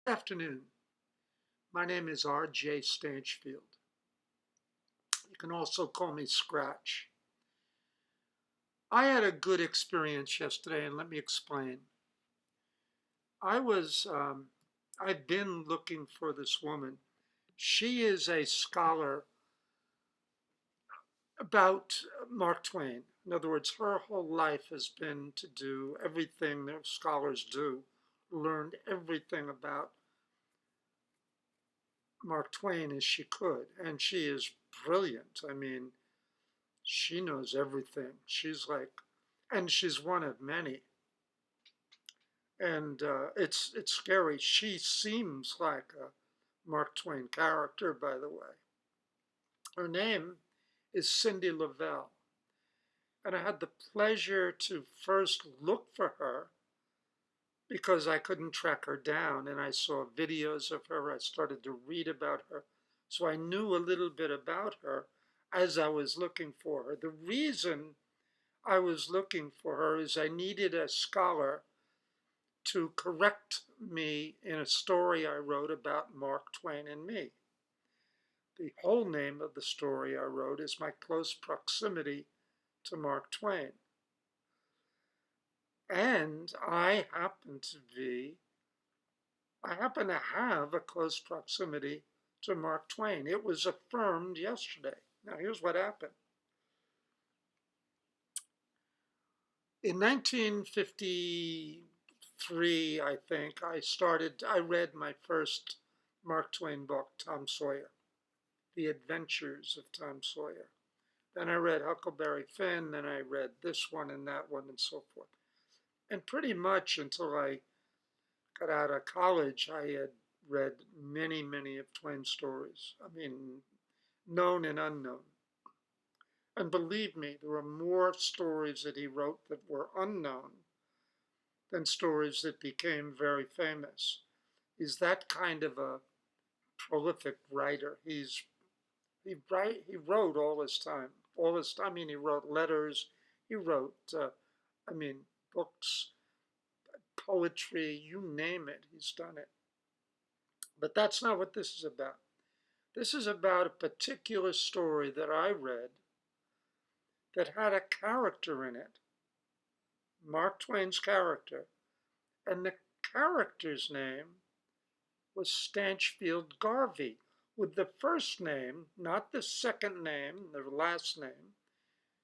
Good afternoon. My name is R.J. Stanchfield. You can also call me Scratch. I had a good experience yesterday, and let me explain. I was, I've been looking for this woman. She is a scholar about Mark Twain. In other words, her whole life has been to do everything that scholars do, learned everything about Mark Twain as she could. And she is brilliant. I mean, she knows everything. She's like, and she's one of many. And it's scary. She seems like a Mark Twain character, by the way. Her name is Cindy Lavelle. And I had the pleasure to first look for her because I couldn't track her down. And I saw videos of her. I started to read about her. So I knew a little bit about her as I was looking for her. The reason I was looking for her is I needed a scholar to correct me in a story I wrote about Mark Twain and me. The whole name of the story I wrote is My Close Proximity to Mark Twain. And I happen to have a close proximity to Mark Twain. It was affirmed yesterday. Now, here's what happened. In 1953, I think, I read my first Mark Twain book, Tom Sawyer, The Adventures of Tom Sawyer. Then I read Huckleberry Finn, then I read this one and that one and so forth. And pretty much until I got out of college, I had read many, many of Twain's stories. I mean, known and unknown. And believe me, there were more stories that he wrote that were unknown than stories that became very famous. He's that kind of a prolific writer. He wrote all his time. I mean, he wrote letters. He wrote, I mean, books, poetry, you name it. He's done it. But that's not what this is about. This is about a particular story that I read that had a character in it, Mark Twain's character, and the character's name was Stanchfield Garvey, with the first name, not the second name, the last name.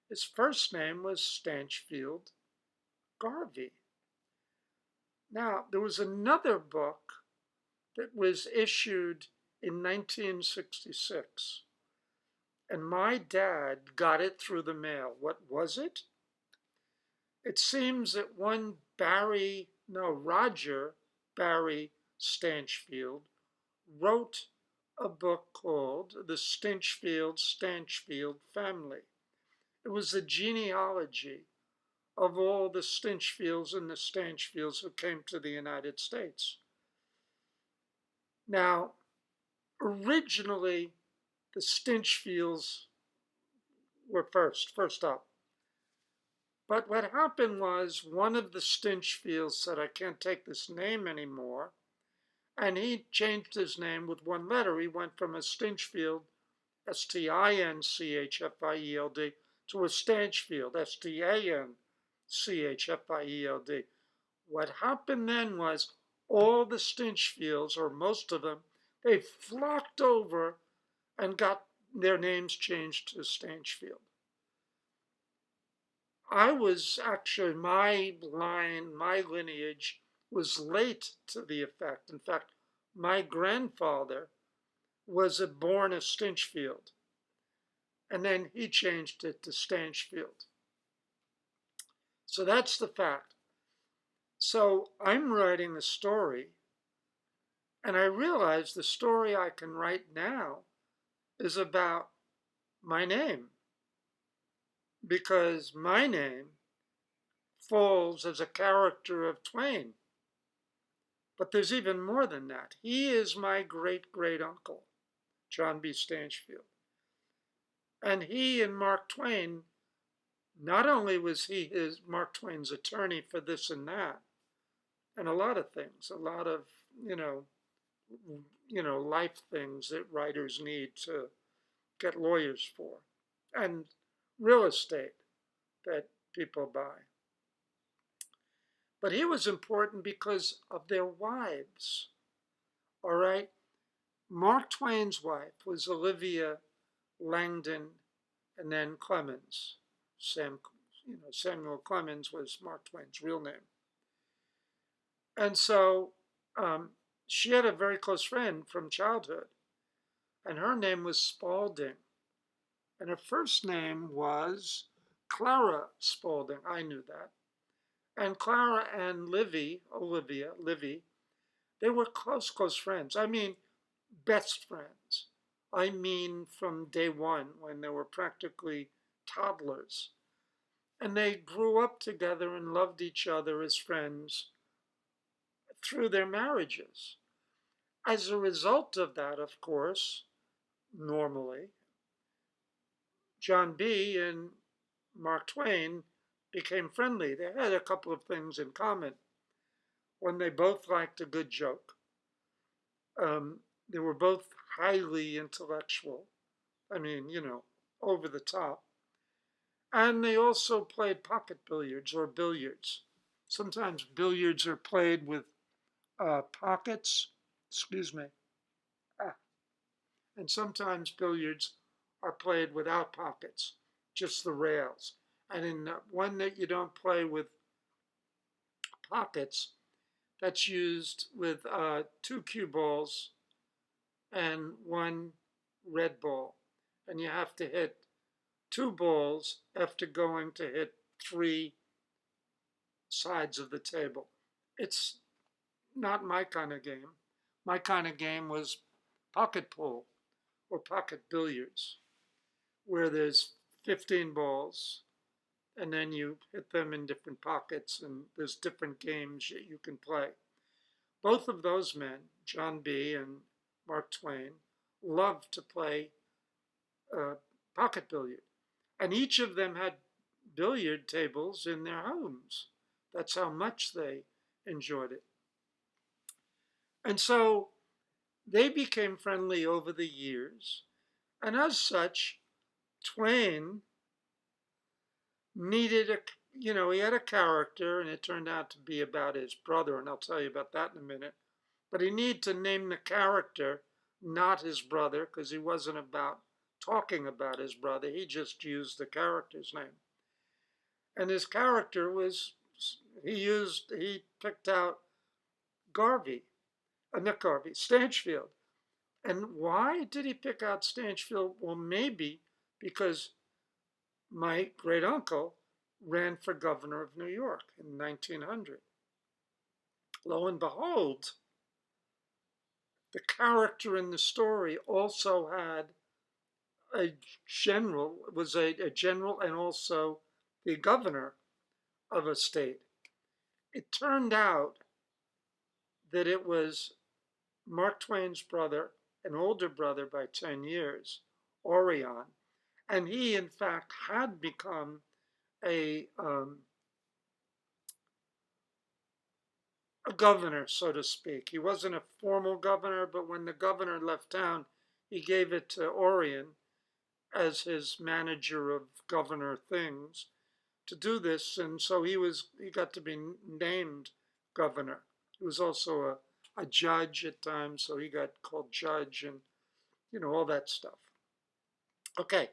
His first name was Stanchfield Garvey. Now, there was another book that was issued in 1966, and my dad got it through the mail. What was it? It seems that Roger Barry Stanchfield wrote a book called The Stanchfield Family. It was the genealogy of all the Stinchfields and the Stanchfields who came to the United States. Now, originally, the Stinchfields were first up. But what happened was one of the Stinchfields said, I can't take this name anymore. And he changed his name with one letter. He went from a Stinchfield, Stinchfield, to a Stanchfield, Stanchfield. What happened then was all the Stinchfields, or most of them, they flocked over and got their names changed to Stanchfield. I was actually, my lineage was late to the effect. In fact, my grandfather was born a Stinchfield, and then he changed it to Stanchfield. So that's the fact. So I'm writing the story, and I realize the story I can write now is about my name, because my name falls as a character of Twain. But there's even more than that. He is my great great uncle, John B. Stanchfield. And he and Mark Twain, not only was he Mark Twain's attorney for this and that, and a lot of things, a lot of, life things that writers need to get lawyers for, and real estate that people buy. But he was important because of their wives. All right. Mark Twain's wife was Olivia Langdon and then Clemens. Sam, Samuel Clemens was Mark Twain's real name. And so she had a very close friend from childhood, and her name was Spaulding. And her first name was Clara Spaulding. I knew that. And Clara and Livy, they were close, close friends. I mean, best friends. I mean, from day one when they were practically toddlers. And they grew up together and loved each other as friends through their marriages. As a result of that, of course, normally, John B. and Mark Twain became friendly. They had a couple of things in common. One, they both liked a good joke. They were both highly intellectual. I mean, over the top. And they also played pocket billiards or billiards. Sometimes billiards are played with pockets, excuse me, and sometimes billiards are played without pockets, just the rails. And in one that you don't play with pockets, that's used with two cue balls and one red ball. And you have to hit two balls after going to hit three sides of the table. It's not my kind of game. My kind of game was pocket pool or pocket billiards, where there's 15 balls and then you hit them in different pockets and there's different games that you can play. Both of those men, John B. and Mark Twain, loved to play pocket billiard. And each of them had billiard tables in their homes. That's how much they enjoyed it. And so they became friendly over the years. And as such, Twain needed he had a character, and it turned out to be about his brother, and I'll tell you about that in a minute. But he needed to name the character, not his brother, because he wasn't about talking about his brother. He just used the character's name. And his character was, he picked out Garvey, not Garvey, Stanchfield. And why did he pick out Stanchfield? Well, maybe because my great uncle ran for governor of New York in 1900. Lo and behold, the character in the story also had a general, was a general and also the governor of a state. It turned out that it was Mark Twain's brother, an older brother by 10 years, Orion, and he, in fact, had become a governor, so to speak. He wasn't a formal governor, but when the governor left town, he gave it to Orion as his manager of governor things to do this, and so he got to be named governor. He was also a judge at times, so he got called judge and all that stuff. Okay,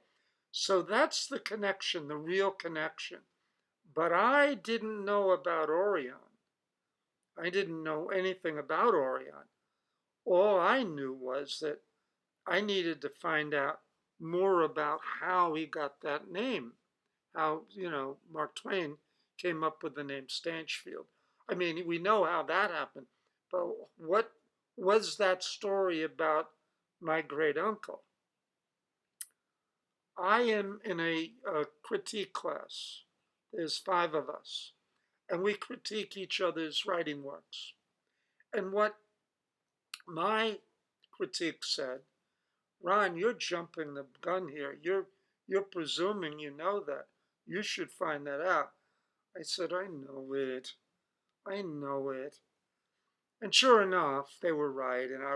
so that's the connection, the real connection. But I didn't know about Orion. I didn't know anything about Orion. All I knew was that I needed to find out more about how he got that name. How, Mark Twain came up with the name Stanchfield. I mean, we know how that happened, but what was that story about my great uncle? I am in a critique class. There's 5 of us, and we critique each other's writing works. And what my critique said, Ron, you're jumping the gun here. You're presuming you know that. You should find that out. I said, I know it. I know it. And sure enough, they were right. And I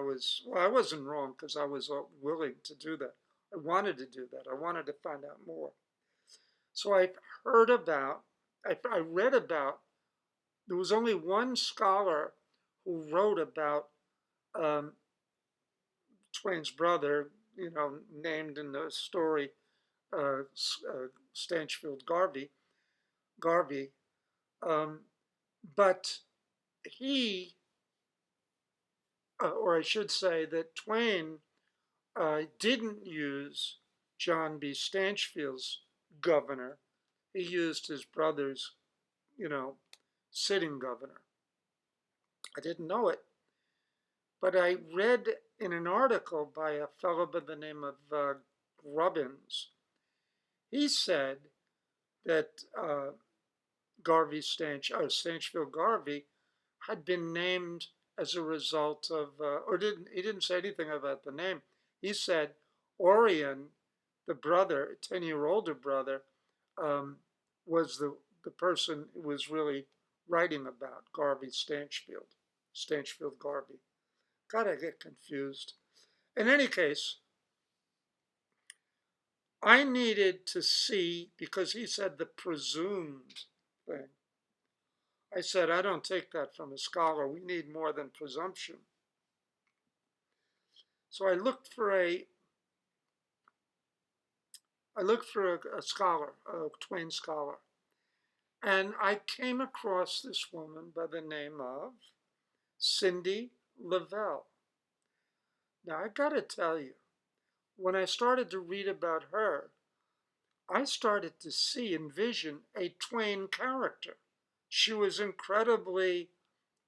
wasn't wrong because I was willing to do that. I wanted to do that. I wanted to find out more. So I heard about, I read about, there was only one scholar who wrote about um, Twain's brother, named in the story Stanchfield Garvey. Um, but he, or I should say that Twain didn't use John B. Stanchfield's governor. He used his brother's, you know, sitting governor. I didn't know it, but I read in an article by a fellow by the name of Grubbins. He said that Stanchville Garvey had been named as a result of, he didn't say anything about the name. He said Orion, the brother, 10-year older brother, um, was the person who was really writing about Stanchfield Garvey. God, I get confused. In any case, I needed to see, because he said the presumed thing. I said, I don't take that from a scholar. We need more than presumption. So I looked for a scholar, a Twain scholar, and I came across this woman by the name of Cindy Lavelle. Now, I got to tell you, when I started to read about her, I started to envision a Twain character. She was incredibly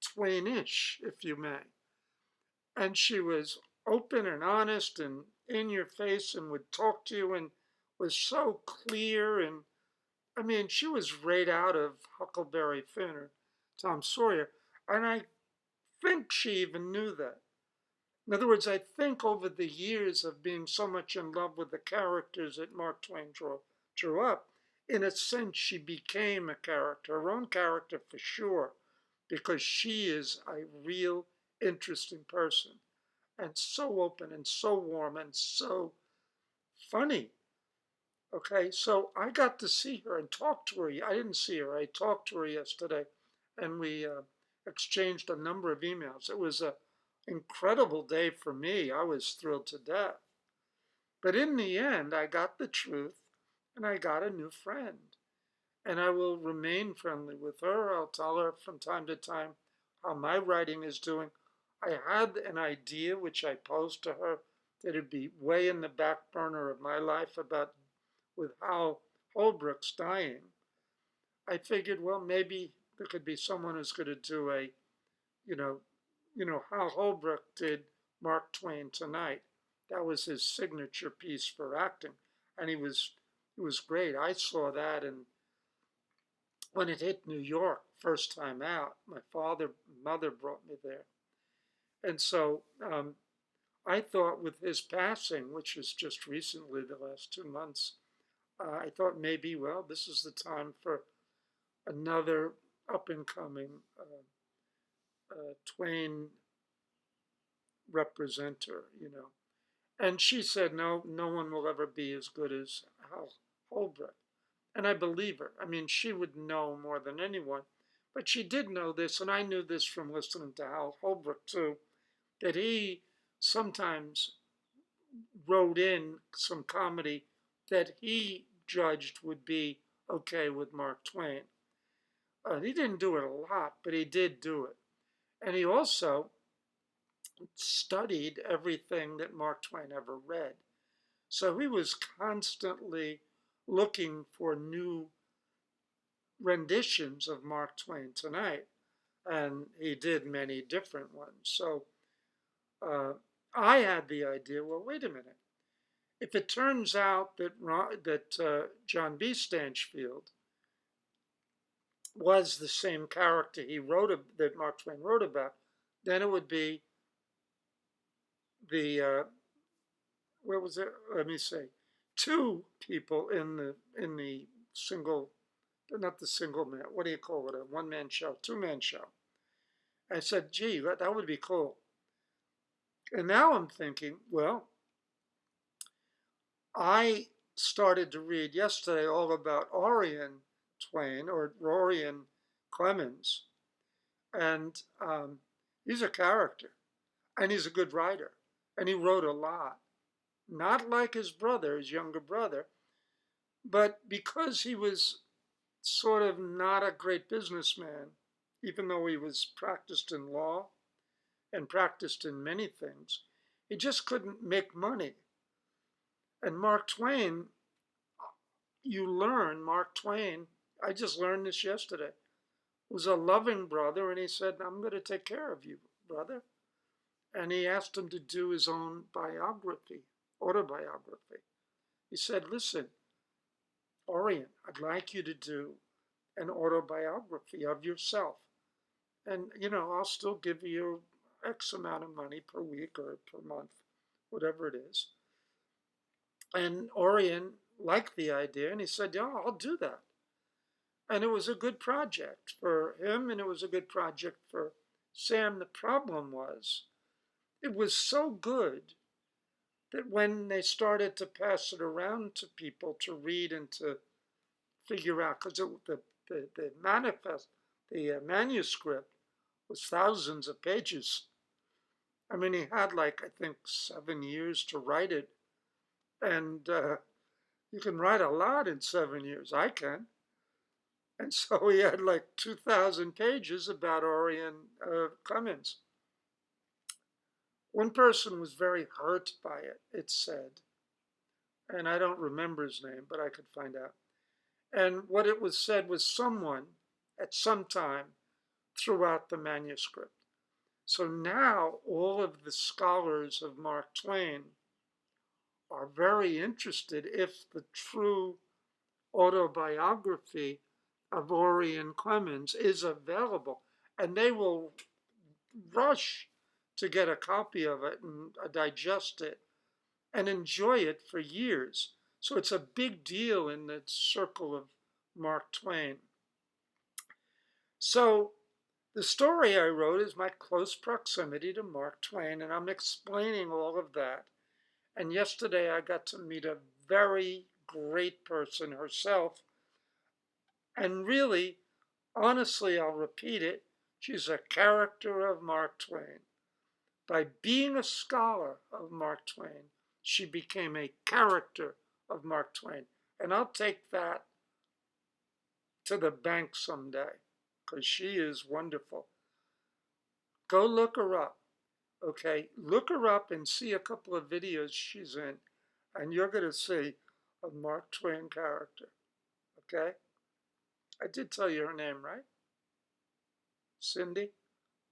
Twainish, if you may. And she was open and honest and in your face and would talk to you and was so clear. And I mean, she was right out of Huckleberry Finn or Tom Sawyer. And I think she even knew that. In other words, I think over the years of being so much in love with the characters that Mark Twain drew up, in a sense, she became a character, her own character for sure, because she is a real interesting person and so open and so warm and so funny. Okay, so I got to see her and talk to her. I didn't see her. I talked to her yesterday, and we exchanged a number of emails. It was an incredible day for me. I was thrilled to death. But in the end, I got the truth, and I got a new friend. And I will remain friendly with her. I'll tell her from time to time how my writing is doing. I had an idea, which I posed to her, that it'd be way in the back burner of my life about with Hal Holbrook's dying. I figured, well, maybe there could be someone who's going to do you know, Hal Holbrook did Mark Twain Tonight. That was his signature piece for acting, and he was great. I saw that, and when it hit New York first time out, my mother brought me there, and so I thought with his passing, which was just recently, the last 2 months, I thought maybe, well, this is the time for another up and coming Twain representer. And she said, no, no one will ever be as good as Hal Holbrook. And I believe her. I mean, she would know more than anyone. But she did know this, and I knew this from listening to Hal Holbrook too, that he sometimes wrote in some comedy that he judged would be okay with Mark Twain. He didn't do it a lot, but he did do it. And he also studied everything that Mark Twain ever read. So he was constantly looking for new renditions of Mark Twain Tonight. And he did many different ones. So uh, I had the idea, well, wait a minute. If it turns out that John B. Stanchfield was the same character that Mark Twain wrote about, then it would be the what was it? Let me say, two people in the single, not the single man. What do you call it? A one-man show, two-man show, I said, gee, that would be cool. And now I'm thinking, well, I started to read yesterday all about Orion Twain or Orion Clemens, and he's a character, and he's a good writer, and he wrote a lot. Not like his brother, his younger brother, but because he was sort of not a great businessman, even though he was practiced in law and practiced in many things, he just couldn't make money. And Mark Twain, you learn, Mark Twain, I just learned this yesterday, was a loving brother, and he said, I'm going to take care of you, brother. And he asked him to do his own biography, autobiography. He said, listen, Orion, I'd like you to do an autobiography of yourself. And, I'll still give you X amount of money per week or per month, whatever it is. And Orion liked the idea, and he said, yeah, I'll do that. And it was a good project for him, and it was a good project for Sam. The problem was, it was so good that when they started to pass it around to people to read and to figure out, because the manifest, the manuscript was thousands of pages. I mean, he had like, I think, 7 years to write it. And you can write a lot in 7 years. I can. And so he had like 2,000 pages about Orion Clemens. One person was very hurt by it, it said. And I don't remember his name, but I could find out. And what it was said was someone at some time threw out the manuscript. So now all of the scholars of Mark Twain are very interested if the true autobiography of Orion Clemens is available. And they will rush to get a copy of it and digest it and enjoy it for years. So it's a big deal in the circle of Mark Twain. So the story I wrote is my close proximity to Mark Twain, and I'm explaining all of that. And yesterday I got to meet a very great person herself. And really, honestly, I'll repeat it, she's a character of Mark Twain. By being a scholar of Mark Twain, she became a character of Mark Twain. And I'll take that to the bank someday because she is wonderful. Go look her up. Okay, look her up and see a couple of videos she's in, and you're going to see a Mark Twain character. Okay? I did tell you her name, right? Cindy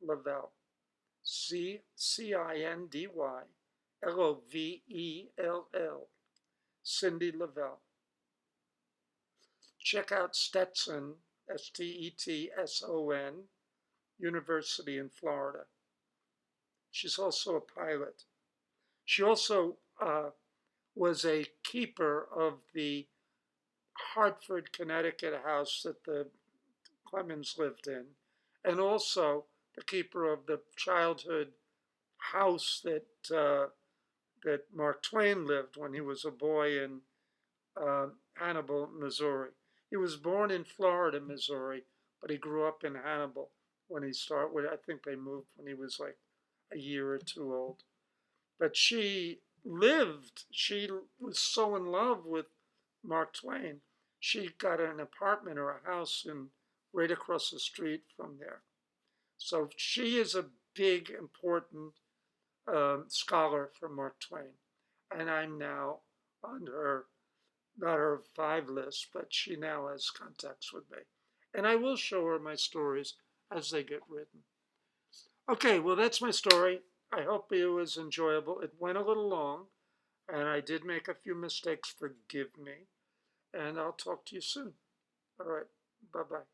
Lavelle. Cindyllovell. Cindy Lavelle. Check out Stetson, Stetson, University in Florida. She's also a pilot. She also was a keeper of the Hartford, Connecticut house that the Clemens lived in, and also the keeper of the childhood house that Mark Twain lived when he was a boy in Hannibal, Missouri. He was born in Florida, Missouri, but he grew up in Hannibal when he started. I think they moved when he was like a year or two old. But she was so in love with Mark Twain, she got an apartment or a house right across the street from there. So she is a big, important scholar for Mark Twain. And I'm now on her, not her 5 list, but she now has contacts with me. And I will show her my stories as they get written. Okay, well, that's my story. I hope it was enjoyable. It went a little long, and I did make a few mistakes. Forgive me. And I'll talk to you soon. All right. Bye-bye.